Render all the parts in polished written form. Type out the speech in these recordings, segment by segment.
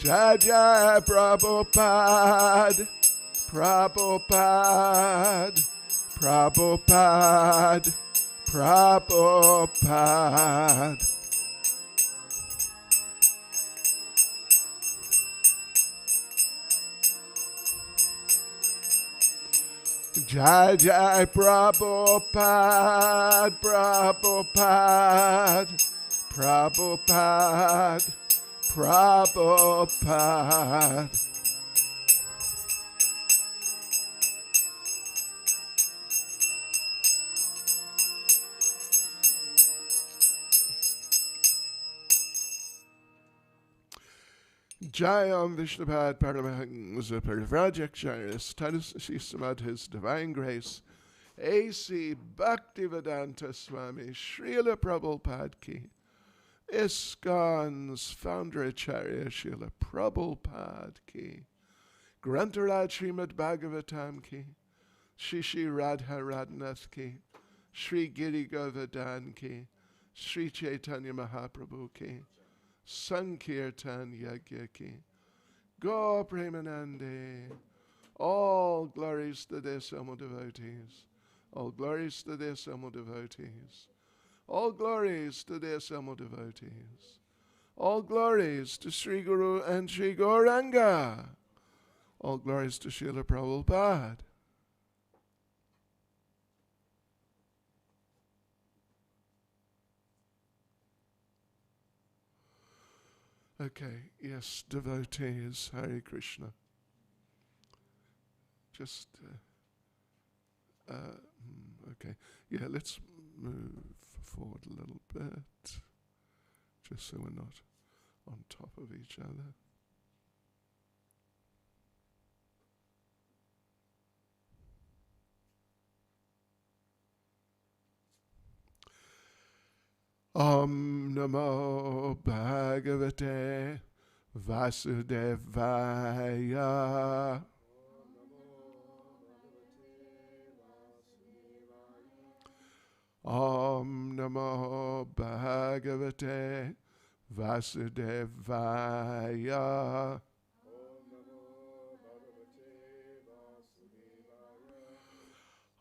Jai Jai Prabhupada, Prabhupada, Prabhupada, Prabhupada. Jai Jai Prabhupada, Prabhupada, Prabhupada, Prabhupada. Jayam Vishnupad Paramahansa Parivrajacharya Status Samad His Divine Grace A.C. Bhaktivedanta Swami Srila Prabhupada Ki ISKCON's founder Acharya Srila Prabhupada Ki Grantaraj Srimad Bhagavatam Ki Shri Radha Radhanath Ki Sri Giri Govardhan Ki Sri Chaitanya Mahaprabhu Ki Sankirtan Yagya Ki Go Premanande. All glories to their Samo devotees. All glories to their Samo devotees. All glories to their Samo devotees. All glories to Sri Guru and Sri Gauranga. All glories to Srila Prabhupada. Okay, yes, devotees, Hare Krishna. Just, okay, yeah, let's move forward a little bit, just so we're not on top of each other. Om Namo Bhagavate Vasudevaya. Om Namo Bhagavate Vasudevaya.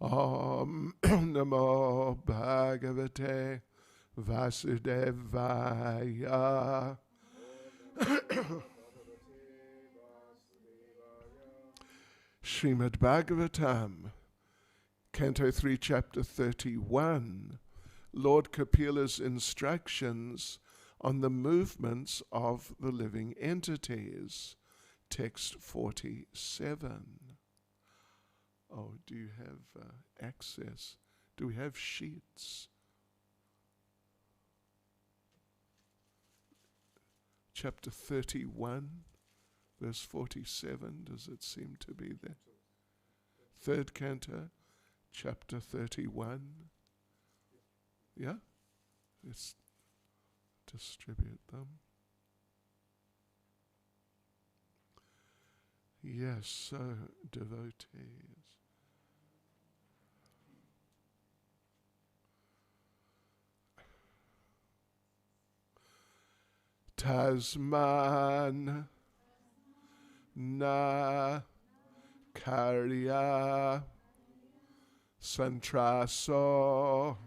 Om Namo Bhagavate Vasudevaya. Srimad Bhagavatam, Canto 3, Chapter 31, Lord Kapila's instructions on the movements of the living entities, text 47. Oh, do you have access? Do we have sheets? Chapter 31, verse 47, does it seem to be there? Third canto, chapter 31. Yeah? Let's distribute them. Yes, so devotees. Tasman na karya santraso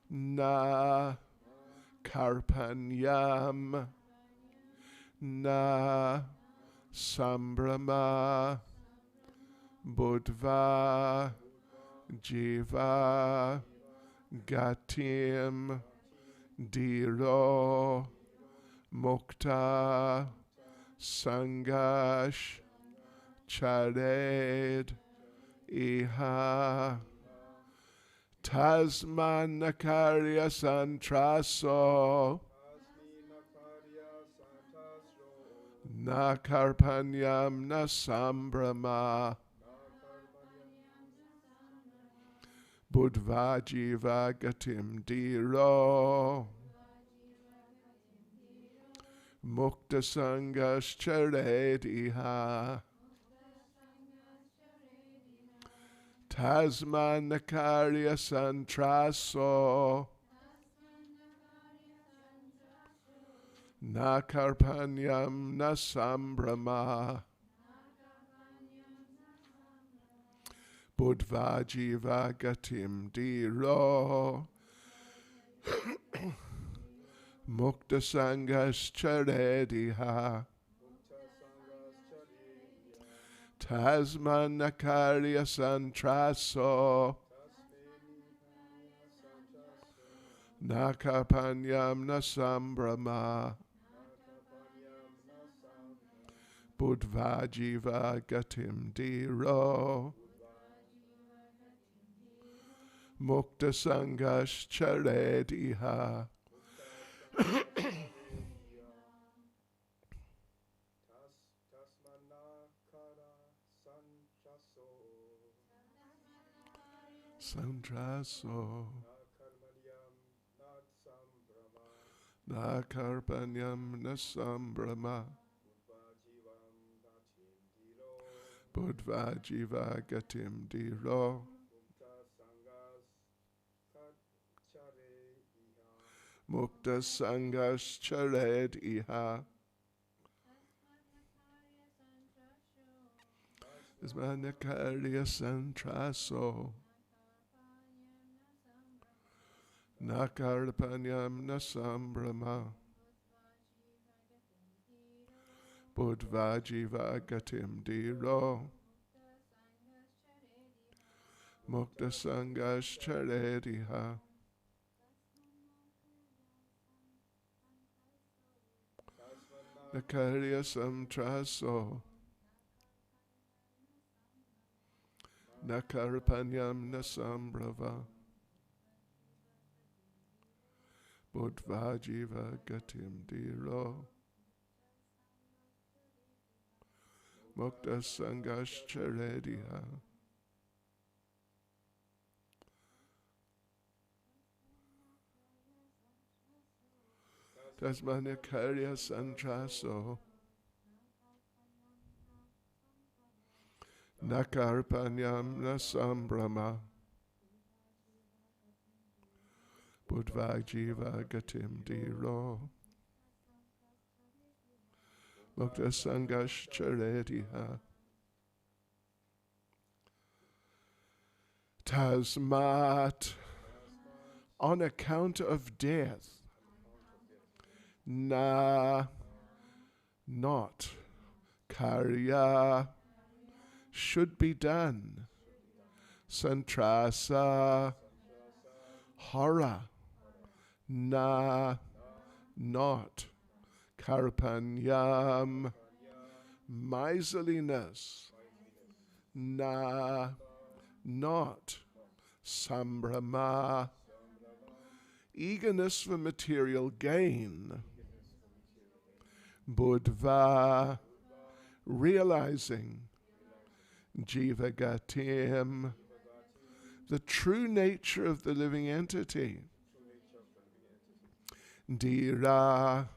na karpanyam na sambrama buddva jiva gatim diro Mukta Sangash Chared Iha Tasman Nakarya Santraso Nakarpanyam Nasambrama Buddva Jiva Gatim Diro Mukta Sangash Charediha Tasman Nakarya Santraso Na karpanyam na sambrama. Budva jiva gatim diro. Mukta sangas charediha. Tasman nakarya santraso. Nakarpanyam na sambrama. Budva jiva gatim diro. Mukta sangas charediha. Santraso. Na karpanyam na sambrama. Budva jiva gatim diro. Mukta sangas chared iha. Ismanakarya santraso. Nakarpanyam na sambrama. Budva jiva gatim diro. Mukta sangas charediha. Nakarya samtraso. Nakarpanyam na sambrava. Budva jiva gatim diro. Mukta sangas charediha. Tasmanakarya santraso. Nakarpanyam na sambrama. Budva jiva gatim diro. Mukta sangas charediha. Tasmat, on account of death. Na, not. Karya, should be done. Santrasa, horror. Na, not. Karpanyam, miserliness. Na, not. Sambrama, eagerness for material gain. Budva, realizing. Jivagatim, the true nature of the living entity. Dhira,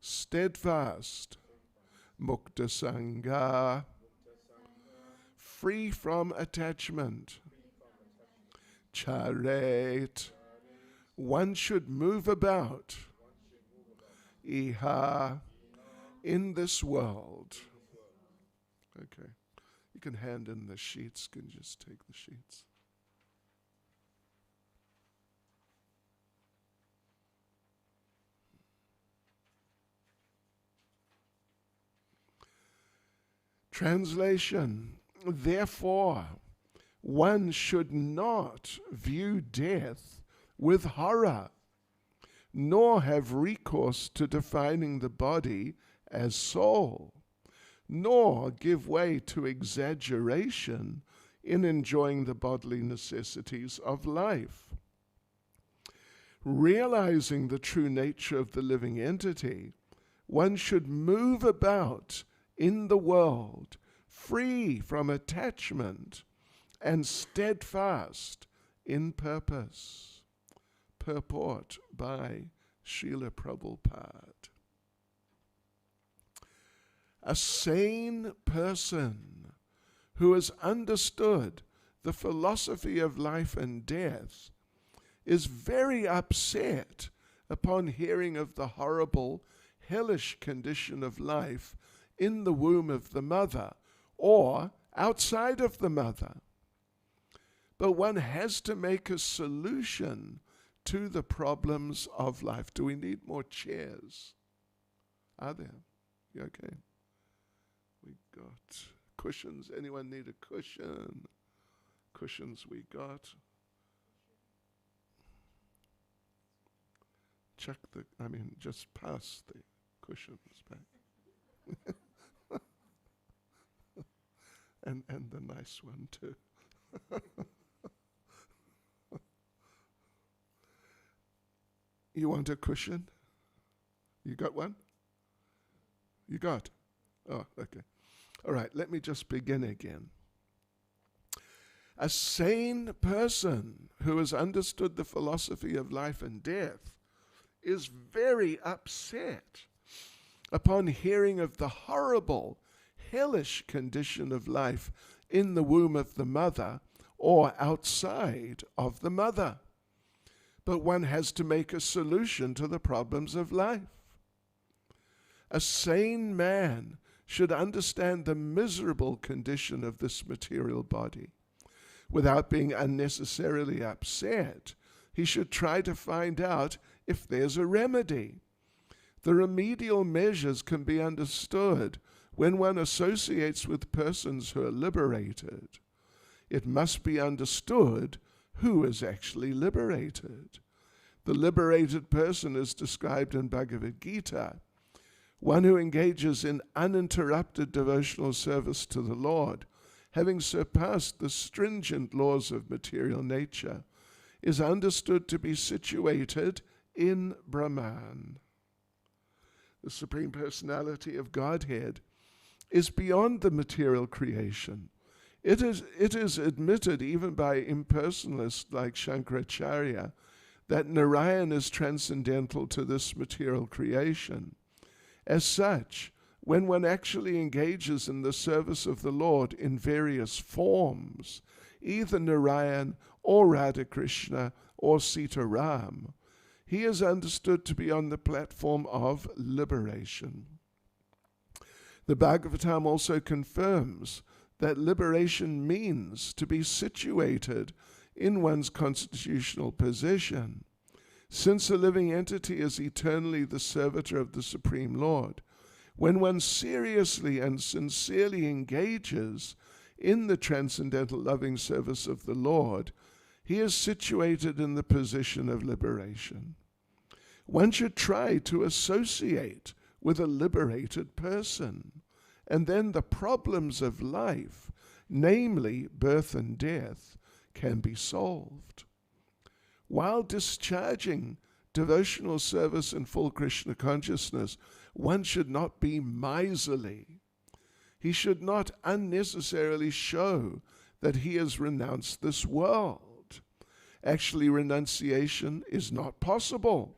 steadfast. Mukta sangha, free from attachment. Charet, one should move about. Iha, in this world. Okay. You can hand in the sheets. Can you just take the sheets? Translation. Therefore, one should not view death with horror, nor have recourse to defining the body as soul, nor give way to exaggeration in enjoying the bodily necessities of life. Realizing the true nature of the living entity, one should move about in the world, free from attachment and steadfast in purpose. Purport by Srila Prabhupada. A sane person who has understood the philosophy of life and death is very upset upon hearing of the horrible hellish condition of life in the womb of the mother or outside of the mother. But one has to make a solution to the problems of life. Do we need more chairs? Are there? You okay? We got cushions. Anyone need a cushion? Cushions we got. Just pass the cushions back. and the nice one too. You want a cushion? You got one? You got? Oh, okay. All right, let me just begin again. A sane person who has understood the philosophy of life and death is very upset upon hearing of the horrible, hellish condition of life in the womb of the mother or outside of the mother. But one has to make a solution to the problems of life. A sane man should understand the miserable condition of this material body. Without being unnecessarily upset, he should try to find out if there's a remedy. The remedial measures can be understood when one associates with persons who are liberated. It must be understood who is actually liberated. The liberated person is described in Bhagavad Gita, one who engages in uninterrupted devotional service to the Lord, having surpassed the stringent laws of material nature, is understood to be situated in Brahman. The Supreme Personality of Godhead is beyond the material creation. It is admitted even by impersonalists like Shankaracharya that Narayan is transcendental to this material creation. As such, when one actually engages in the service of the Lord in various forms, either Narayan or Radha Krishna or Sita Ram, he is understood to be on the platform of liberation. The Bhagavatam also confirms that liberation means to be situated in one's constitutional position. Since a living entity is eternally the servitor of the Supreme Lord, when one seriously and sincerely engages in the transcendental loving service of the Lord, he is situated in the position of liberation. One should try to associate with a liberated person, and then the problems of life, namely birth and death, can be solved. While discharging devotional service in full Krishna consciousness, one should not be miserly. He should not unnecessarily show that he has renounced this world. Actually, renunciation is not possible.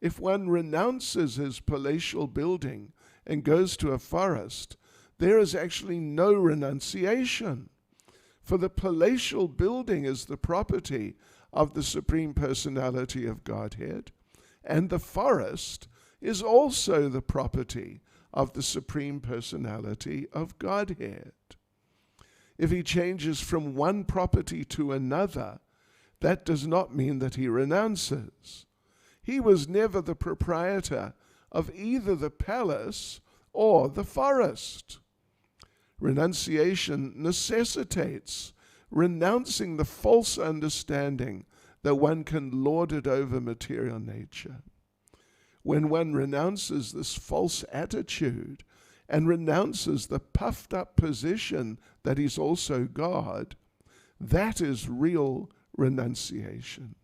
If one renounces his palatial building and goes to a forest, there is actually no renunciation. For the palatial building is the property of the Supreme Personality of Godhead, and the forest is also the property of the Supreme Personality of Godhead. If he changes from one property to another, that does not mean that he renounces. He was never the proprietor of either the palace or the forest. Renunciation necessitates renouncing the false understanding that one can lord it over material nature. When one renounces this false attitude and renounces the puffed up position that he's also God, that is real renunciation.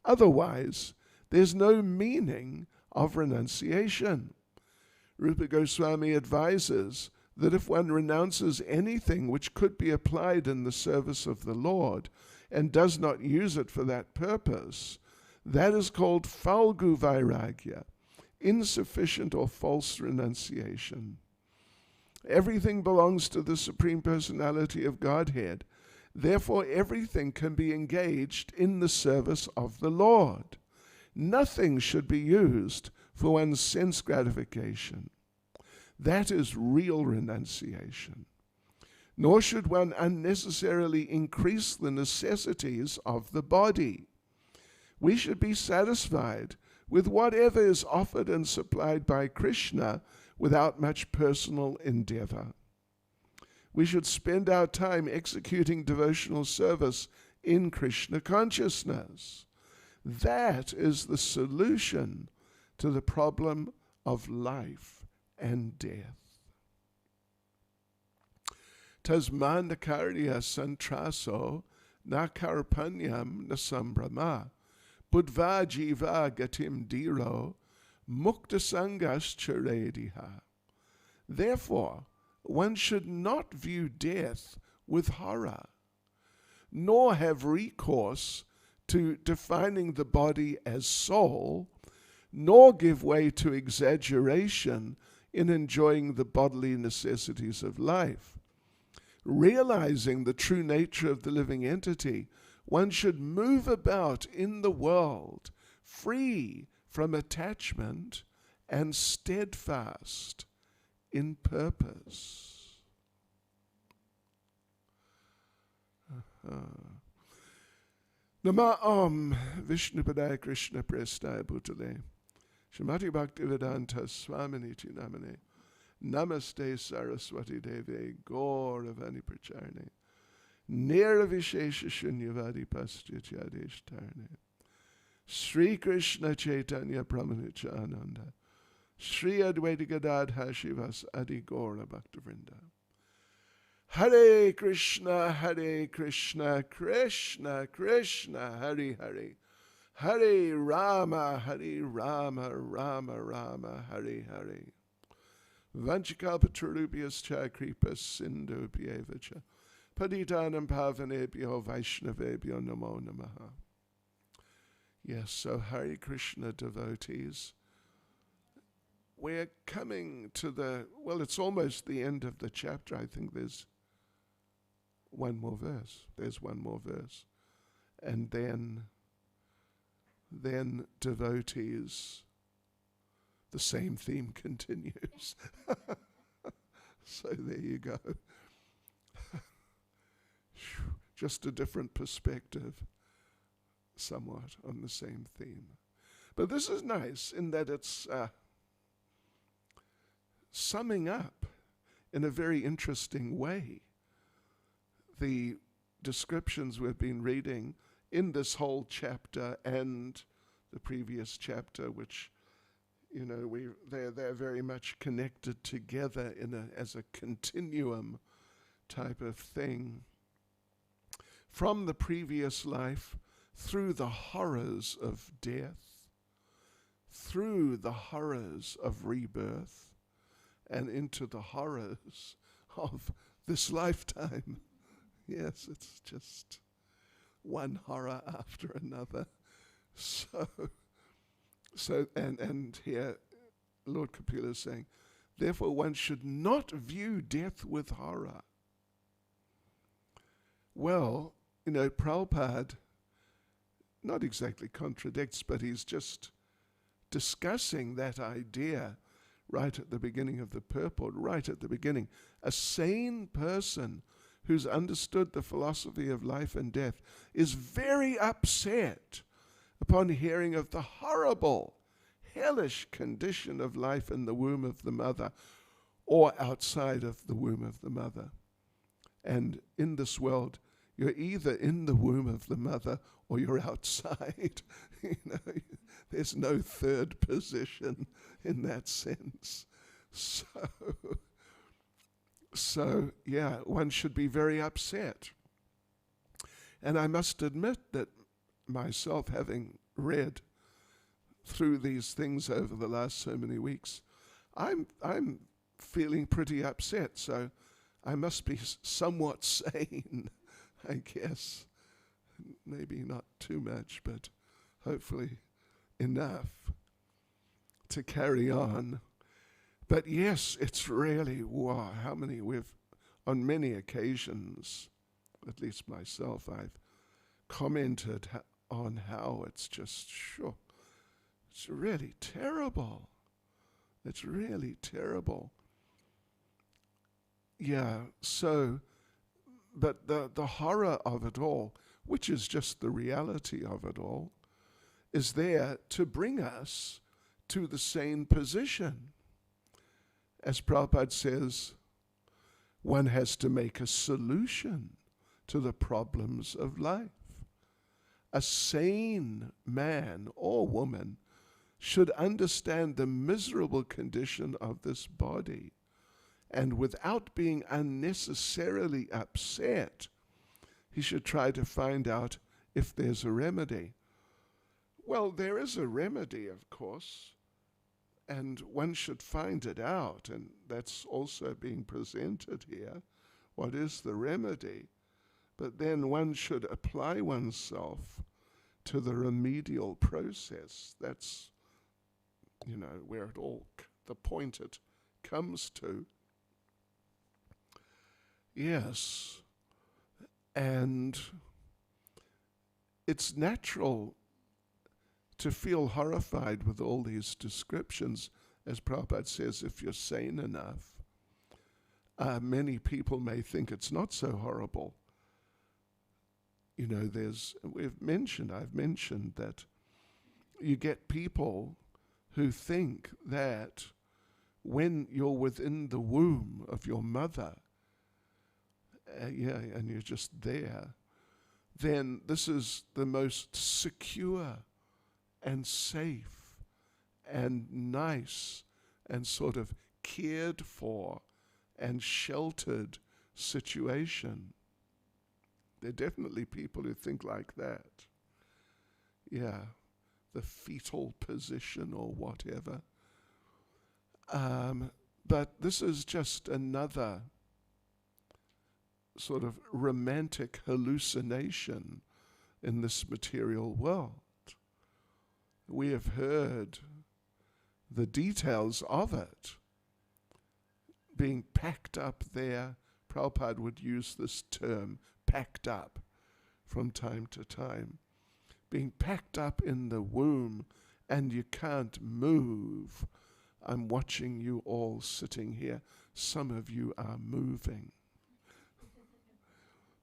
Otherwise, there's no meaning of renunciation. Rupa Goswami advises that if one renounces anything which could be applied in the service of the Lord and does not use it for that purpose, that is called Falgu Vairagya, insufficient or false renunciation. Everything belongs to the Supreme Personality of Godhead. Therefore, everything can be engaged in the service of the Lord. Nothing should be used for one's sense gratification. That is real renunciation. Nor should one unnecessarily increase the necessities of the body. We should be satisfied with whatever is offered and supplied by Krishna without much personal endeavor. We should spend our time executing devotional service in Krishna consciousness. That is the solution to the problem of life and death. Tasman nakarya santraso nakarpanyam nasambrama budva jiva gatim diro muktasangas charediha. Therefore, one should not view death with horror, nor have recourse to defining the body as soul, nor give way to exaggeration in enjoying the bodily necessities of life. Realizing the true nature of the living entity, one should move about in the world free from attachment and steadfast in purpose. Nama Om Vishnupadaya Krishna Prestaya Bhutale Srimati Bhaktivedanta Swaminiti Namane Namaste Saraswati Deve Gauravani Pracharne Niravishesha Shunyavadi Pastyatyadesh Tarne Sri Krishna Chaitanya Pramanityananda Sri Advaita Gadadha Shivas Adi Gaura Bhaktavrinda. Hare Krishna, Krishna Krishna, Hare Hare. Hare Rama, Rama Rama, Hare Hare. Vanchakalpatarubhyas cha kripas sindhubhyeva cha paditanam pavanebhyo vaishnavebhyo namo namaha. Yes, so Hare Krishna devotees, we're coming to it's almost the end of the chapter. I think there's one more verse. And then devotees, the same theme continues. So there you go. Just a different perspective, somewhat, on the same theme. But this is nice in that it's summing up in a very interesting way the descriptions we've been reading in this whole chapter and the previous chapter, which, they're very much connected together as a continuum type of thing. From the previous life, through the horrors of death, through the horrors of rebirth, and into the horrors of this lifetime. Yes, it's just one horror after another. So and here Lord Kapila is saying, therefore one should not view death with horror. Well, Prabhupada not exactly contradicts, but he's just discussing that idea right at the beginning of the purport, right at the beginning. A sane person who's understood the philosophy of life and death is very upset upon hearing of the horrible, hellish condition of life in the womb of the mother or outside of the womb of the mother. And in this world, you're either in the womb of the mother or you're outside. There's no third position in that sense. So yeah, one should be very upset. And I must admit that myself, having read through these things over the last so many weeks, I'm feeling pretty upset. So I must be somewhat sane, I guess. Maybe not too much, but hopefully enough to carry on. But yes, it's really, wow, how many on many occasions, at least myself, I've commented on how it's just, It's really terrible. It's really terrible. Yeah, so, but the horror of it all, which is just the reality of it all, is there to bring us to the same position. As Prabhupada says, one has to make a solution to the problems of life. A sane man or woman should understand the miserable condition of this body, and without being unnecessarily upset, he should try to find out if there's a remedy. Well, there is a remedy, of course, and one should find it out, and that's also being presented here. What is the remedy? But then one should apply oneself to the remedial process. That's, where it all, the point it comes to. Yes, and it's natural to feel horrified with all these descriptions, as Prabhupada says, if you're sane enough. Many people may think it's not so horrible. I've mentioned that you get people who think that when you're within the womb of your mother, and you're just there, then this is the most secure and safe and nice and sort of cared for and sheltered situation. There are definitely people who think like that. Yeah, the fetal position or whatever. But this is just another sort of romantic hallucination in this material world. We have heard the details of it being packed up there. Prabhupada would use this term, packed up, from time to time. Being packed up in the womb, and you can't move. I'm watching you all sitting here. Some of you are moving.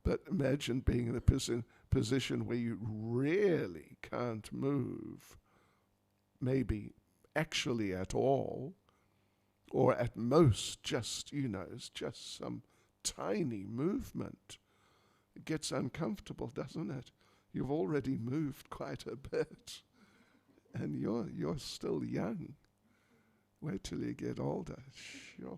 But imagine being in a position where you really can't move, maybe actually at all, or at most just, it's just some tiny movement. It gets uncomfortable, doesn't it? You've already moved quite a bit, and you're still young. Wait till you get older, sure.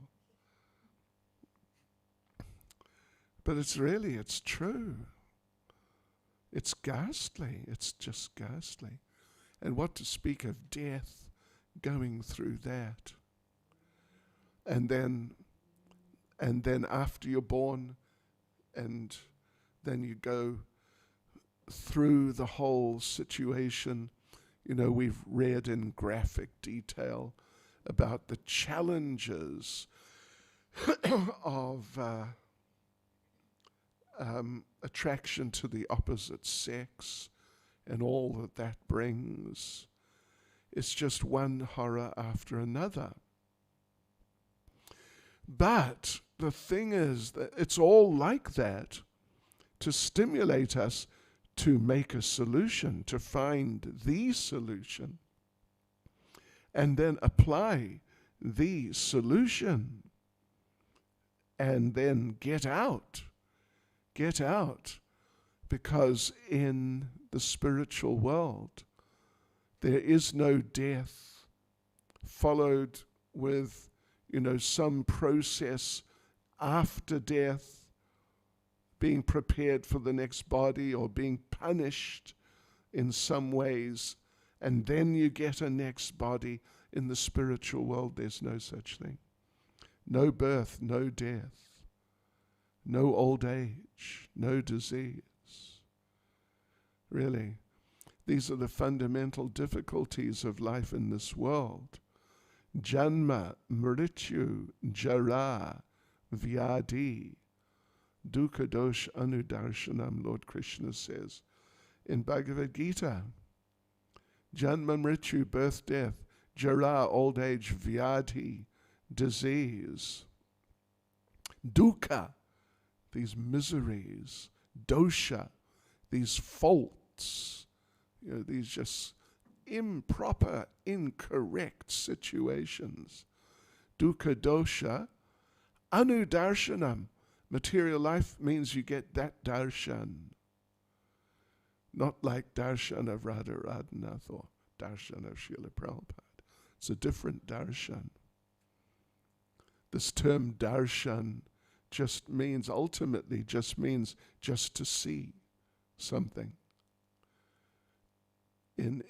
But it's true. It's ghastly. It's just ghastly. And what to speak of death, going through that. And then after you're born, and then you go through the whole situation. We've read in graphic detail about the challenges of attraction to the opposite sex and all that brings. It's just one horror after another. But the thing is that it's all like that to stimulate us to make a solution, to find the solution, and then apply the solution, and then get out, because in the spiritual world, there is no death followed with, some process after death, being prepared for the next body or being punished in some ways, and then you get a next body. In the spiritual world, there's no such thing. No birth, no death, no old age, no disease. Really, these are the fundamental difficulties of life in this world. Janma, Mrityu, Jara, Vyadi, Dukkha Dosh Anudarshanam, Lord Krishna says in Bhagavad Gita. Janma, mrityu, birth, death. Jara, old age, vyadhi, disease. Dukkha, these miseries. Dosha, these faults. These just improper, incorrect situations. Dukkha, dosha. Anudarshanam. Material life means you get that darshan. Not like darshan of Radha Radhanath or darshan of Srila Prabhupada. It's a different darshan. This term darshan ultimately just means to see something. In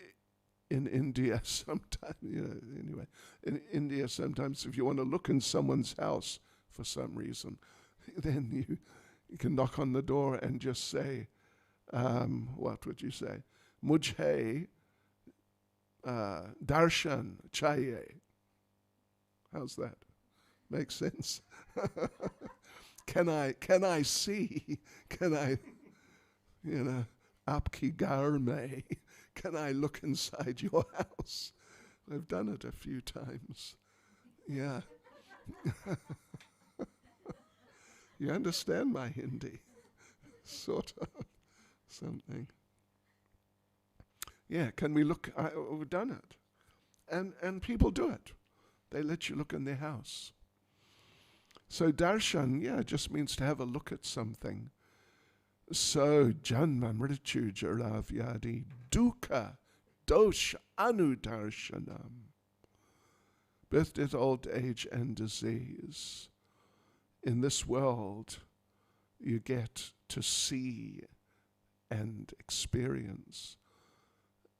India, sometimes, in India, sometimes if you want to look in someone's house for some reason, then you can knock on the door and just say, what would you say? Mujhe darshan chahiye. How's that? Makes sense? Can I see? Can I, apki ghar mein? Can I look inside your house? I've done it a few times. Yeah. You understand my Hindi? Sort of. Something. Yeah, can we look? We've done it. And people do it. They let you look in their house. So darshan, just means to have a look at something. So janma, mrityu, jara, vyadi, dukkha, dosha, anudarshanam. Birth, death, old age, and disease. In this world, you get to see and experience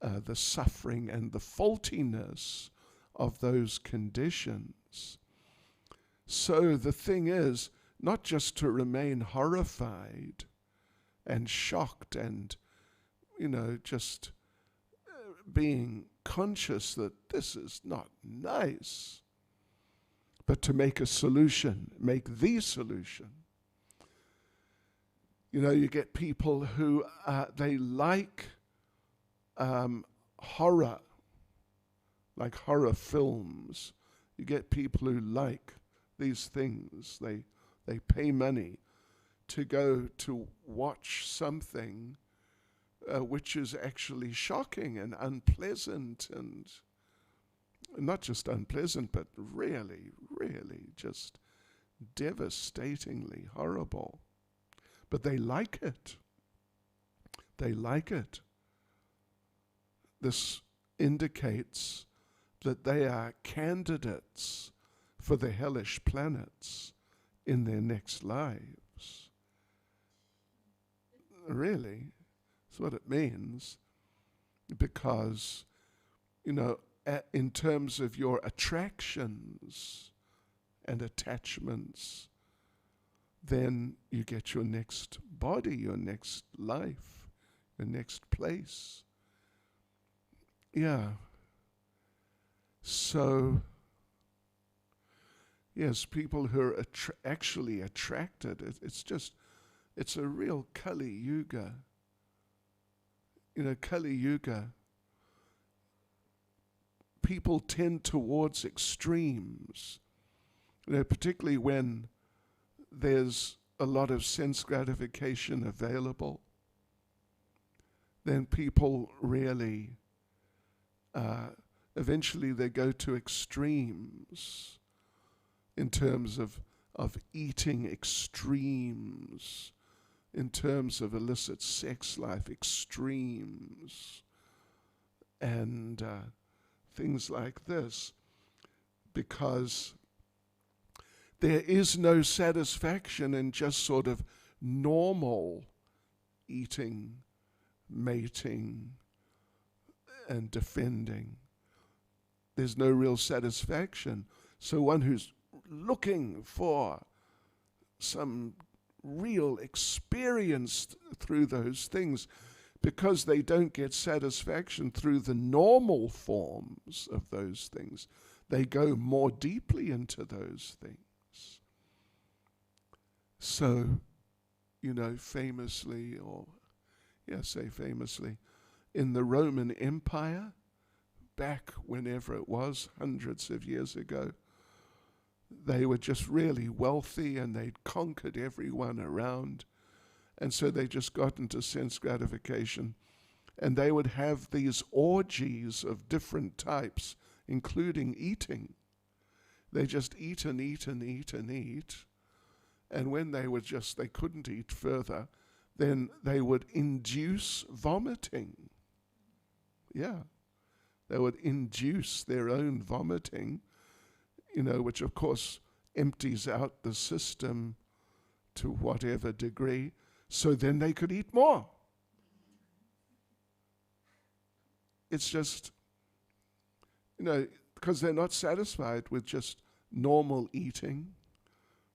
the suffering and the faultiness of those conditions. So the thing is, not just to remain horrified and shocked and, just being conscious that this is not nice, but to make a solution, make the solution. You get people who, they like horror, like horror films. You get people who like these things. They pay money to go to watch something which is actually shocking and unpleasant, and not just unpleasant, but really, really just devastatingly horrible. But they like it. They like it. This indicates that they are candidates for the hellish planets in their next lives. Really, that's what it means. Because, in terms of your attractions and attachments, then you get your next body, your next life, your next place. Yeah. So, yes, people who are actually attracted, it's a real Kali Yuga. Kali Yuga, people tend towards extremes, particularly when there's a lot of sense gratification available. Then people really, eventually they go to extremes in terms of eating, extremes in terms of illicit sex life, extremes, and things like this, because there is no satisfaction in just sort of normal eating, mating, and defending. There's no real satisfaction. So one who's looking for some real experience through those things, because they don't get satisfaction through the normal forms of those things, they go more deeply into those things. So, famously, in the Roman Empire, back whenever it was, hundreds of years ago, they were just really wealthy and they'd conquered everyone around. And so they just got into sense gratification. And they would have these orgies of different types, including eating. They just eat and eat and eat and eat. And when they couldn't eat further, then they would induce vomiting. Yeah. They would induce their own vomiting, which of course empties out the system to whatever degree, so then they could eat more. It's just, because they're not satisfied with just normal eating.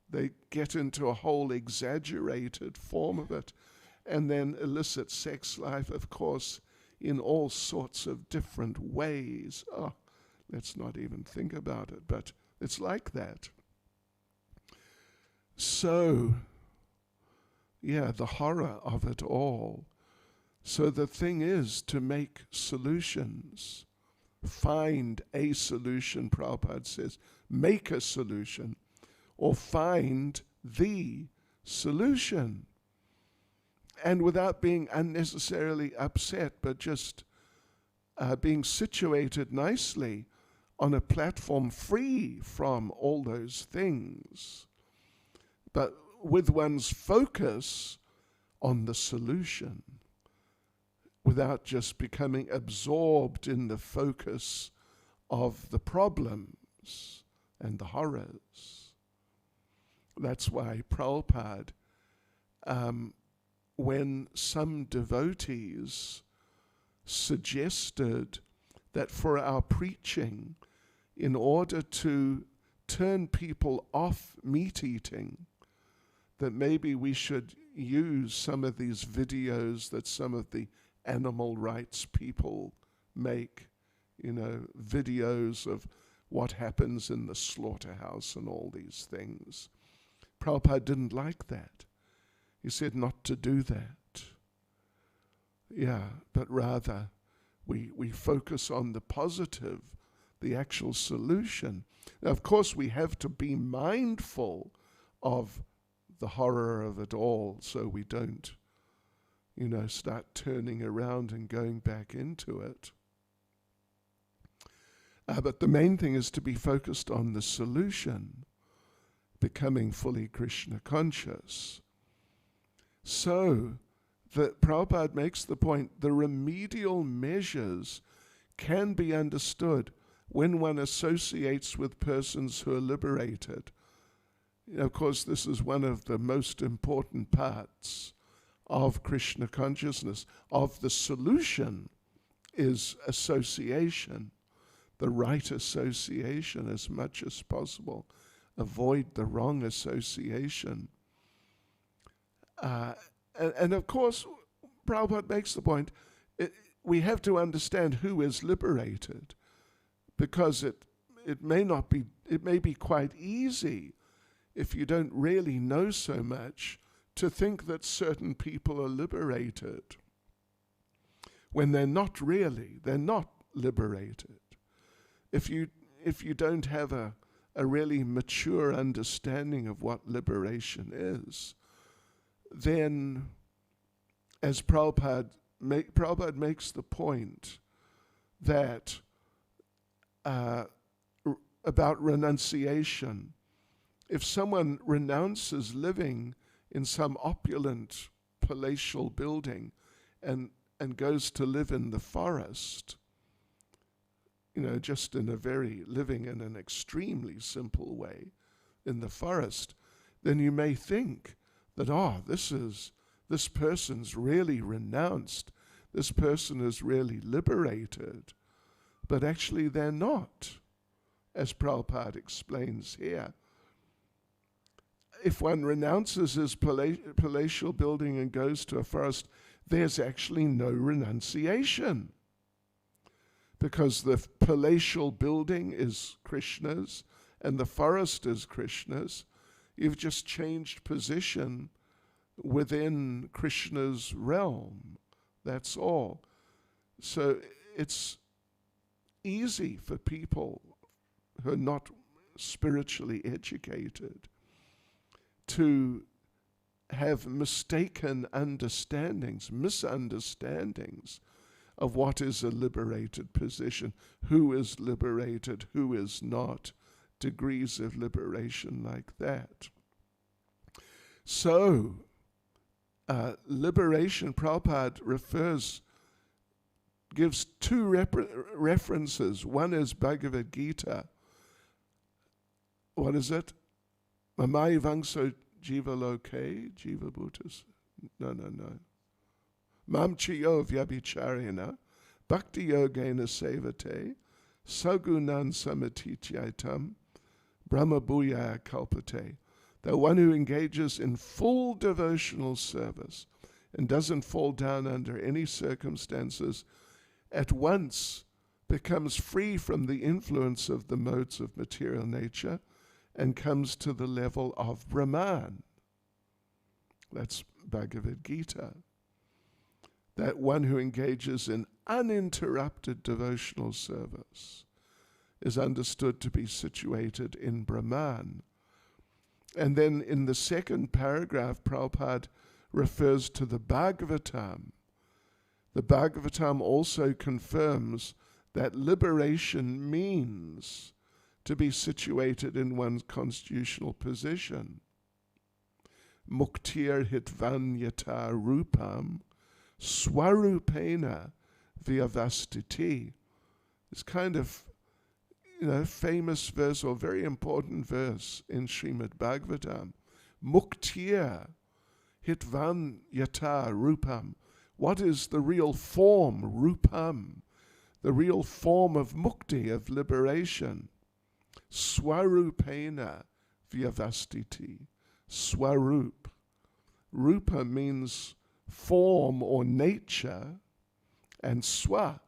They get into a whole exaggerated form of it, and then illicit sex life, of course, in all sorts of different ways. Oh, let's not even think about it, but it's like that. So, yeah, the horror of it all. So the thing is to make solutions. Find a solution, Prabhupada says. Make a solution. Or find the solution. And without being unnecessarily upset, but just being situated nicely on a platform free from all those things, but with one's focus on the solution, without just becoming absorbed in the focus of the problems and the horrors. That's why Prabhupada, when some devotees suggested that for our preaching, in order to turn people off meat eating, that maybe we should use some of these videos that some of the animal rights people make, videos of what happens in the slaughterhouse and all these things. Prabhupada didn't like that. He said not to do that. Yeah, but rather we focus on the positive, the actual solution. Now, of course, we have to be mindful of the horror of it all so we don't, start turning around and going back into it. But the main thing is to be focused on the solution, becoming fully Krishna conscious. So, Prabhupada makes the point, the remedial measures can be understood when one associates with persons who are liberated. Of course, this is one of the most important parts of Krishna consciousness. Of the solution is association, the right association as much as possible. Avoid the wrong association. And of course, Prabhupada makes the point, we have to understand who is liberated, because it may be quite easy, if you don't really know so much, to think that certain people are liberated when they're not really. They're not liberated. If you don't have a really mature understanding of what liberation is, then, as Prabhupada makes the point that about renunciation, if someone renounces living in some opulent palatial building and goes to live in the forest, just living in an extremely simple way in the forest, then you may think that, this person's really renounced, this person is really liberated. But actually they're not, as Prabhupada explains here. If one renounces his palatial building and goes to a forest, there's actually no renunciation, because the palatial building is Krishna's and the forest is Krishna's. You've just changed position within Krishna's realm. That's all. So it's easy for people who are not spiritually educated to have mistaken understandings, misunderstandings of what is a liberated position, who is liberated, who is not, degrees of liberation like that. So, liberation, Prabhupada gives two references. One is Bhagavad Gita. What is it? Mamai vangso jiva loke, jiva bhutas. No. Mam chiyo vyabhicharena, bhakti yogena sevate, sagunan samatityaitam, brahma bhuya kalpate. The one who engages in full devotional service and doesn't fall down under any circumstances, at once becomes free from the influence of the modes of material nature and comes to the level of Brahman. That's Bhagavad Gita. That one who engages in uninterrupted devotional service is understood to be situated in Brahman. And then in the second paragraph, Prabhupada refers to the Bhagavatam. The Bhagavatam also confirms that liberation means to be situated in one's constitutional position. Muktir hitvan yata rupam swarupena vyavastiti. This kind of famous verse or very important verse in Srimad Bhagavatam. Muktir hitvan yata rupam. What is the real form, rupam? The real form of mukti, of liberation. Swarupena vyavastiti. Swarup. Rupa means form or nature, and swa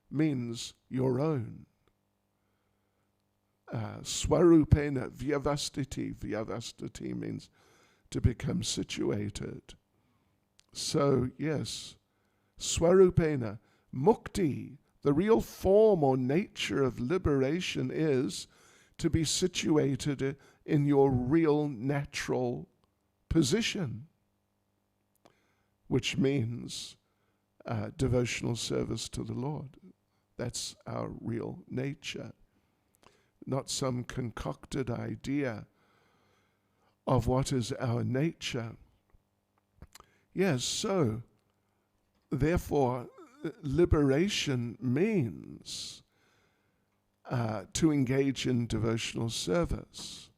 means your own. Swarupena vyavastiti. Vyavastiti means to become situated. So, yes, swarupena, mukti, the real form or nature of liberation is to be situated in your real natural position, which means devotional service to the Lord. That's our real nature, not some concocted idea of what is our nature. Yes, so therefore liberation means to engage in devotional service,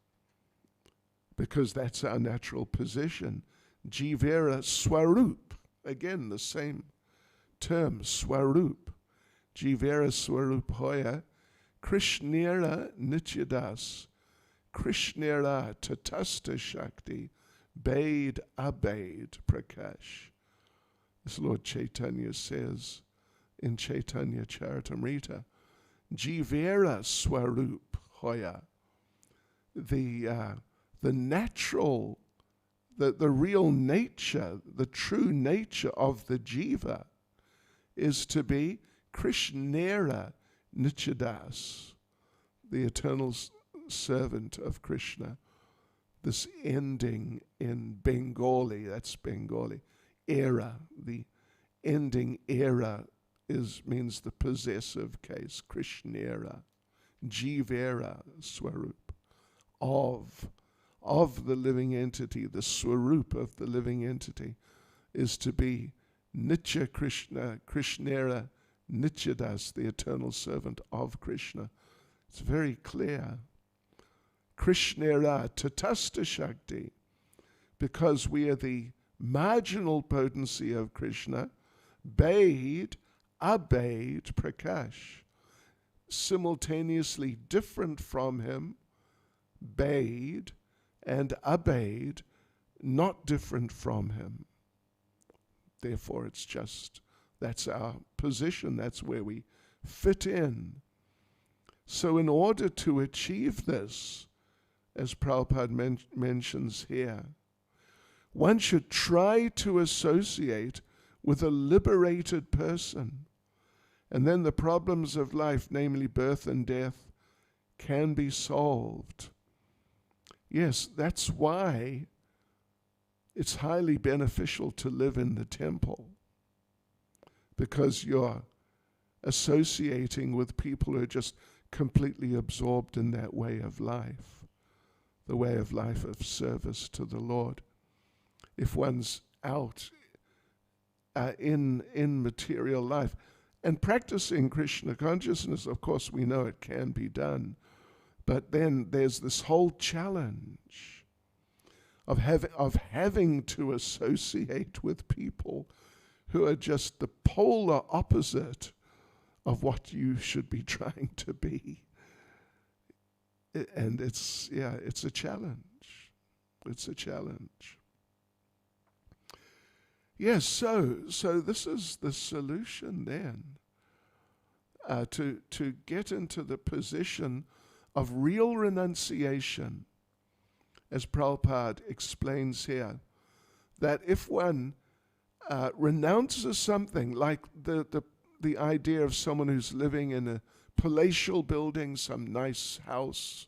because that's our natural position. Jivera swarup, again the same term, swarup. Jivera swarup hoya, Krishnera nityadas, Krishnera tatasta shakti, Bade abade prakash. This Lord Chaitanya says in Chaitanya Charitamrita, Jivera swarup hoya. The natural, the real nature, the true nature of the jiva is to be Krishnera nityadas, the eternal servant of Krishna. This ending in Bengali, that's Bengali, era, the ending era means the possessive case, Krishnera, Jivera, Swarup, of the living entity, the Swarup of the living entity is to be Nitya Krishna, Krishnera, Nityadas, the eternal servant of Krishna. It's very clear. Krishnera tatasta shakti, because we are the marginal potency of Krishna, Bade, abade, prakash, simultaneously different from him, Bade, and abade, not different from him. Therefore it's just, that's our position, that's where we fit in. So in order to achieve this, as Prabhupada mentions here, one should try to associate with a liberated person And then the problems of life, namely birth and death, can be solved. Yes, that's why it's highly beneficial to live in the temple, because you're associating with people who are just completely absorbed in that way of life, the way of life of service to the Lord. If one's out in material life and practicing Krishna consciousness, of course we know it can be done, but then there's this whole challenge of having to associate with people who are just the polar opposite of what you should be trying to be. And it's a challenge. It's a challenge. Yes, so this is the solution then, to get into the position of real renunciation, as Prabhupada explains here, that if one renounces something, like the idea of someone who's living in a palatial building, some nice house,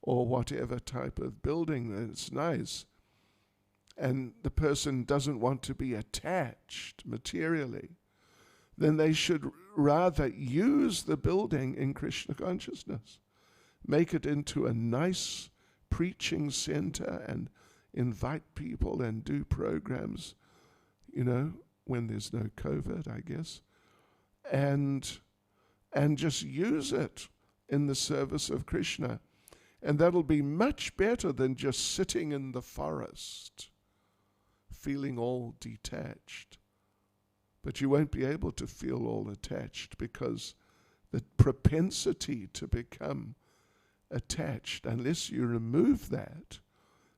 or whatever type of building that's nice, and the person doesn't want to be attached materially, then they should rather use the building in Krishna consciousness, make it into a nice preaching center and invite people and do programs, when there's no COVID, I guess, and just use it in the service of Krishna. And that'll be much better than just sitting in the forest, feeling all detached. But you won't be able to feel all attached, because the propensity to become attached, unless you remove that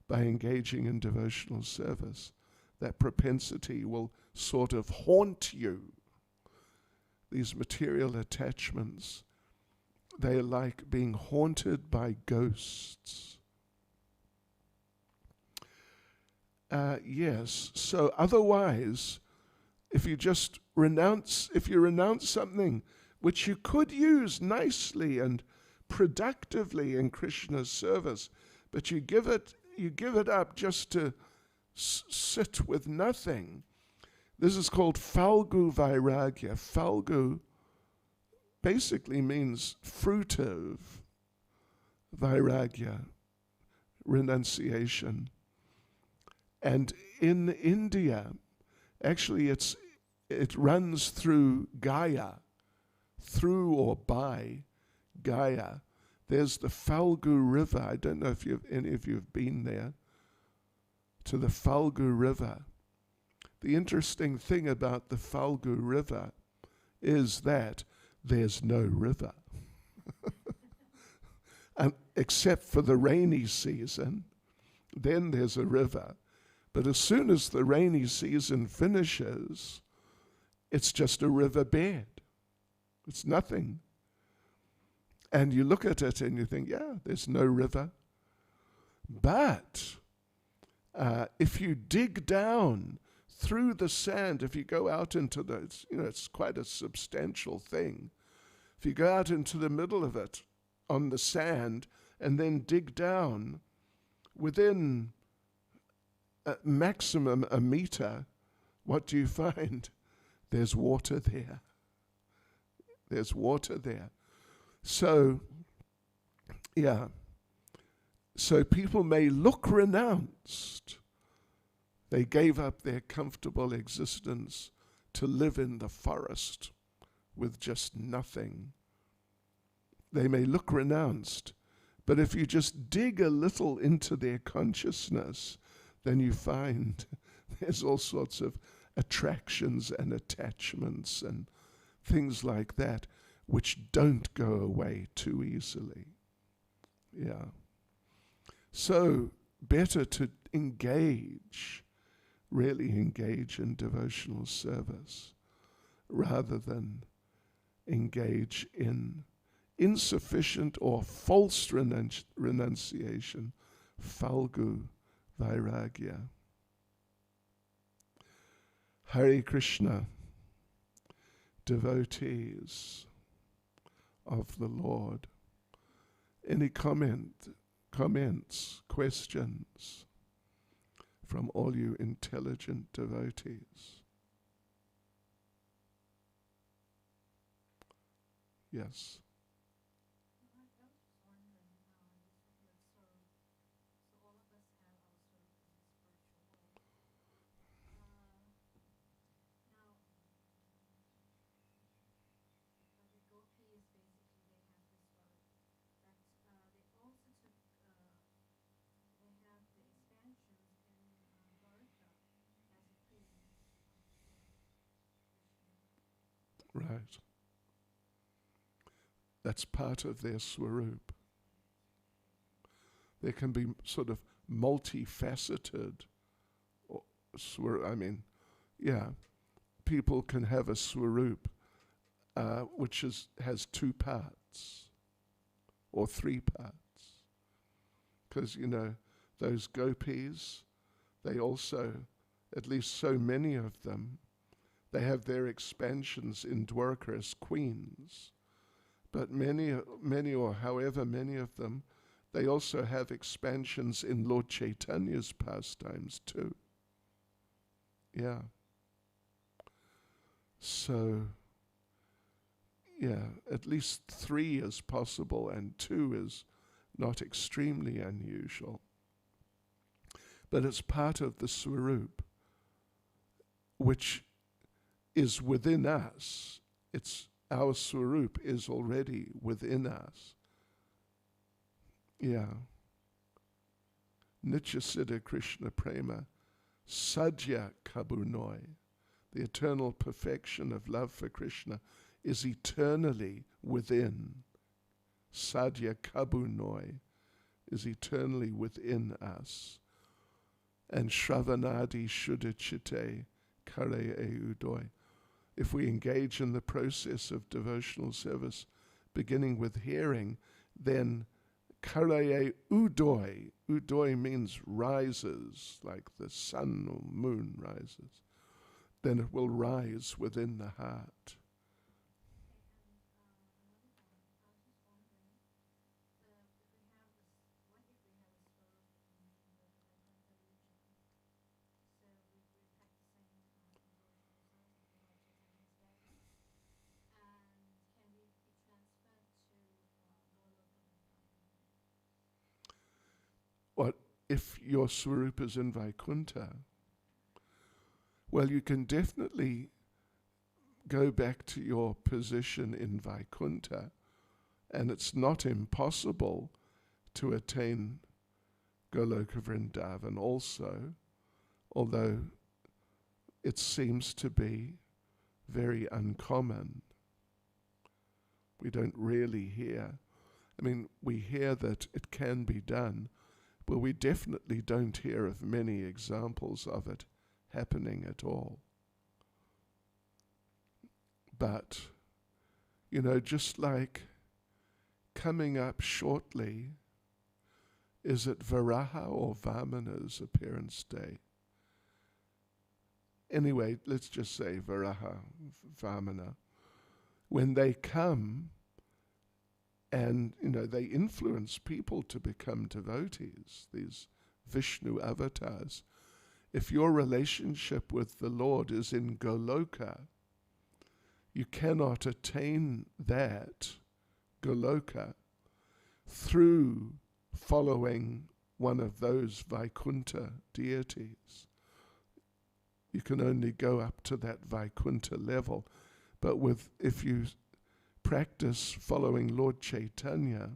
by engaging in devotional service, that propensity will sort of haunt you. These material attachments, they're like being haunted by ghosts. Yes, so otherwise, if you renounce something which you could use nicely and productively in Krishna's service, but you give it up just to sit with nothing. This is called Falgu Vairagya. Falgu basically means fruitive Vairagya, renunciation. And in India, actually it runs through Gaya, through or by Gaya. There's the Falgu River. I don't know if any of you have been there, to the Falgu River. The interesting thing about the Falgu River is that there's no river. And except for the rainy season, then there's a river. But as soon as the rainy season finishes, it's just a river bed. It's nothing. And you look at it and you think, yeah, there's no river. But if you dig down through the sand, if you go out into it's quite a substantial thing. If you go out into the middle of it on the sand and then dig down within maximum a meter, what do you find? There's water there. There's water there. So, yeah. So people may look renounced. They gave up their comfortable existence to live in the forest with just nothing. They may look renounced, but if you just dig a little into their consciousness, then you find there's all sorts of attractions and attachments and things like that which don't go away too easily. Yeah. So better to really engage in devotional service rather than engage in insufficient or false renunciation, Falgu Vairagya. Hare Krishna. devotees of the Lord. Any comments, questions from all you intelligent devotees? Yes. Right. That's part of their swarup. There can be sort of multifaceted, people can have a swarup which has two parts or three parts. Because, those gopis, they also, at least so many of them, they have their expansions in Dwarka as queens. But many or however many of them, they also have expansions in Lord Chaitanya's pastimes too. Yeah. So, at least 3 is possible and 2 is not extremely unusual. But it's part of the swarup, which is within us. Our swarup is already within us. Yeah. Nityasiddha Krishna Prema, Sadhya Kabunoi, the eternal perfection of love for Krishna, is eternally within. Sadhya Kabunoi is eternally within us. And Shravanadi Shuddhachite Kare Udoi. If we engage in the process of devotional service, beginning with hearing, then Kare Udoi. Udoi means rises, like the sun or moon rises. Then it will rise within the heart. What if your swarup is in Vaikuntha? Well, you can definitely go back to your position in Vaikuntha, and it's not impossible to attain Goloka Vrindavan also, although it seems to be very uncommon. We don't really hear. We hear that it can be done, but we definitely don't hear of many examples of it happening at all. But, just like coming up shortly, is it Varaha or Vamana's appearance day? Anyway, let's just say Varaha, Vamana. When they come, and, they influence people to become devotees, these Vishnu avatars. If your relationship with the Lord is in Goloka, you cannot attain that Goloka through following one of those Vaikuntha deities. You can only go up to that Vaikuntha level. But if you practice following Lord Chaitanya,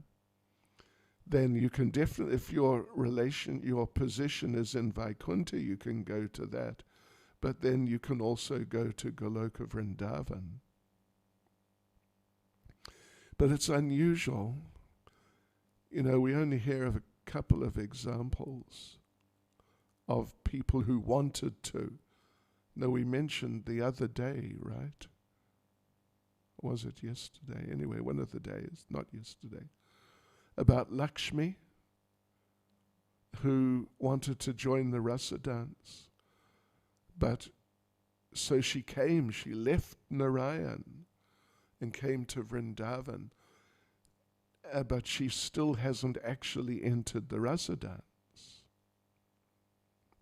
then you can definitely, if your position is in Vaikuntha, you can go to that. But then you can also go to Goloka Vrindavan. But it's unusual. We only hear of a couple of examples of people who wanted to. No, we mentioned the other day, right? Or was it yesterday? Anyway, one of the days, not yesterday, about Lakshmi, who wanted to join the rasa dance. But so she left Narayan, and came to Vrindavan, but she still hasn't actually entered the rasa dance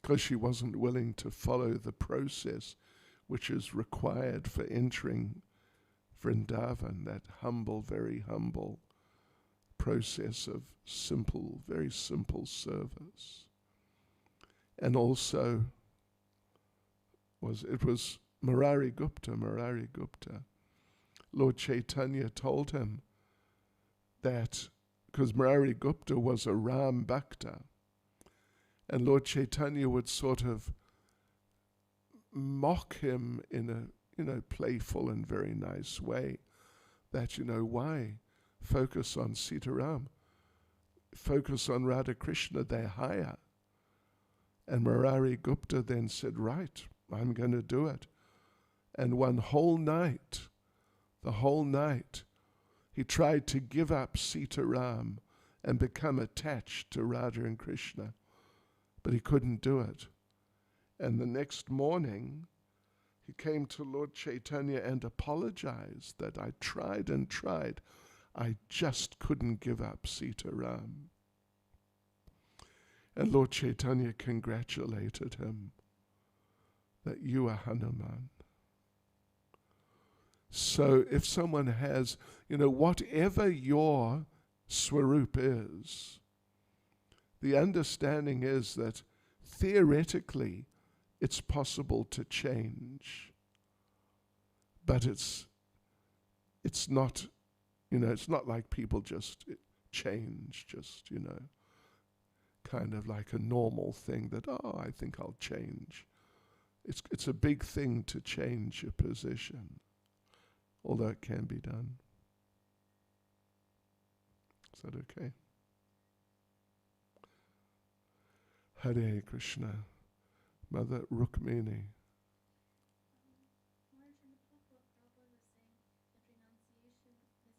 because she wasn't willing to follow the process which is required for entering Vrindavan, that humble, very humble process of simple, very simple service. And also it was Murari Gupta. Lord Chaitanya told him that, because Murari Gupta was a Ram Bhakta, and Lord Chaitanya would sort of mock him in a, playful and very nice way, that, why focus on Sitaram? Focus on Radha Krishna, they're higher. And Murari Gupta then said, right, I'm going to do it. And one whole night, the whole night, he tried to give up Sitaram and become attached to Radha and Krishna, but he couldn't do it. And the next morning, he came to Lord Chaitanya and apologized that I tried and tried. I just couldn't give up Sitaram. And Lord Chaitanya congratulated him that you are Hanuman. So if someone has, whatever your swarup is, the understanding is that theoretically it's possible to change, but it's not, it's not like people just change, kind of like a normal thing that, I think I'll change. It's a big thing to change your position, although it can be done. Is that okay? Hare Krishna. Mother Rukmini.